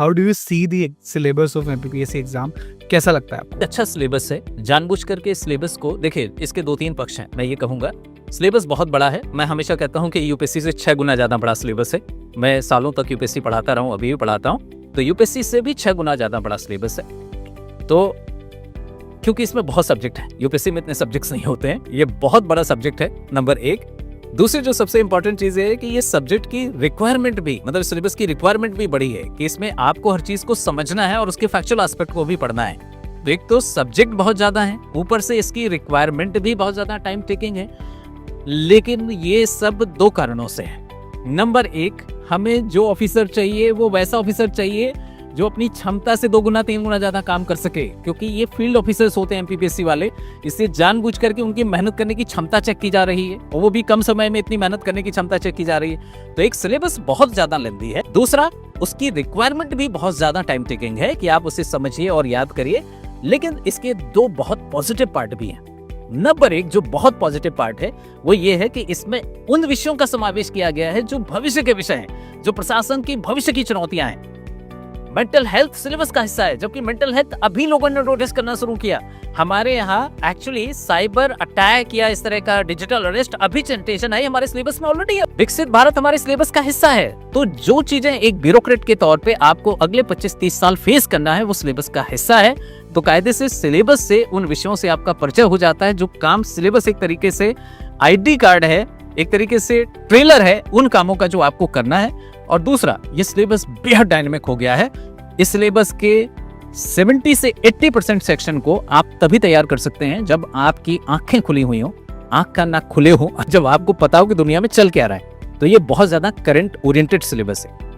How do you see the syllabus of MPPSC exam? कैसा लगता है आपको? अच्छा सिलेबस है। जानबूझ करके सिलेबस को देखिए, इसके 2-3 पक्ष हैं। मैं ये कहूँगा सिलेबस बहुत बड़ा है। मैं हमेशा कहता हूँ कि यूपीएससी से 6 गुना ज़्यादा बड़ा सिलेबस है। मैं सालों तक यूपीएससी पढ़ाता रहा हूँ, अभी भी पढ़ाता हूँ, तो यूपीएससी से भी 6 गुना ज़्यादा बड़ा सिलेबस है। तो क्योंकि इसमें बहुत सब्जेक्ट है, यूपीएससी में इतने सब्जेक्ट्स नहीं होते हैं, ये बहुत बड़ा सब्जेक्ट है, नंबर 1। दूसरी जो सबसे इंपॉर्टेंट चीज़ है कि ये सब्जेक्ट की रिक्वायरमेंट भी, मतलब सिलेबस की रिक्वायरमेंट भी बड़ी है कि इसमें आपको हर चीज़ को समझना है और उसके फैक्चुअल एस्पेक्ट को भी पढ़ना है। तो एक तो सब्जेक्ट बहुत ज़्यादा है, ऊपर से इसकी रिक्वायरमेंट भी बहुत ज़्यादा टाइम टेकिंग है। लेकिन ये सब 2 कारणों से है। नंबर 1, हमें जो ऑफिसर चाहिए वो वैसा ऑफिसर चाहिए जो अपनी क्षमता से 2 गुना 3 गुना ज़्यादा काम कर सके, क्योंकि ये फील्ड ऑफिसर्स होते हैं एमपीपीएससी वाले। इससे जानबूझ करके उनकी मेहनत करने की क्षमता चेक की जा रही है, और वो भी कम समय में इतनी मेहनत करने की क्षमता चेक की जा रही है। तो एक सिलेबस बहुत ज़्यादा लेंथी है। दूसरा, उसकी रिक्वायरमेंट भी बहुत ज़्यादा टाइम टेकिंग है कि आप उसे समझिए और याद करिए। लेकिन इसके 2 बहुत पॉजिटिव पार्ट भी हैं। नंबर 1 जो बहुत पॉजिटिव पार्ट है वो ये है कि इसमें उन विषयों का समावेश किया गया है जो भविष्य के विषय हैं, जो प्रशासन की भविष्य की चुनौतियां हैं। मेंटल हेल्थ सिलेबस का हिस्सा है, जबकि मेंटल हेल्थ अभी लोगों ने नोटिस करना शुरू किया। हमारे यहाँ एक्चुअली साइबर अटैक या इस तरह का डिजिटल अरेस्ट अभी टेंशन है, हमारे सिलेबस में ऑलरेडी है। विकसित भारत हमारे सिलेबस का हिस्सा है। तो जो चीजें एक ब्यूरोक्रेट के तौर पे आपको अगले 25-30 साल फेस करना है वो सिलेबस का हिस्सा है। तो कायदे से सिलेबस से उन विषयों से आपका परिचय हो जाता है। जो काम सिलेबस एक तरीके से आईडी कार्ड है, एक तरीके से ट्रेलर है उन कामों का जो आपको करना है। और दूसरा, ये सिलेबस बेहद डायनेमिक हो गया है। इस सिलेबस के 70 से 80% सेक्शन को आप तभी तैयार कर सकते हैं जब आपकी आंखें खुली हुई हो, आंख कान नाक खुले हो, जब आपको पता हो कि दुनिया में चल क्या रहा है। तो ये बहुत ज्यादा करंट ओरिएंटेड सिलेबस है।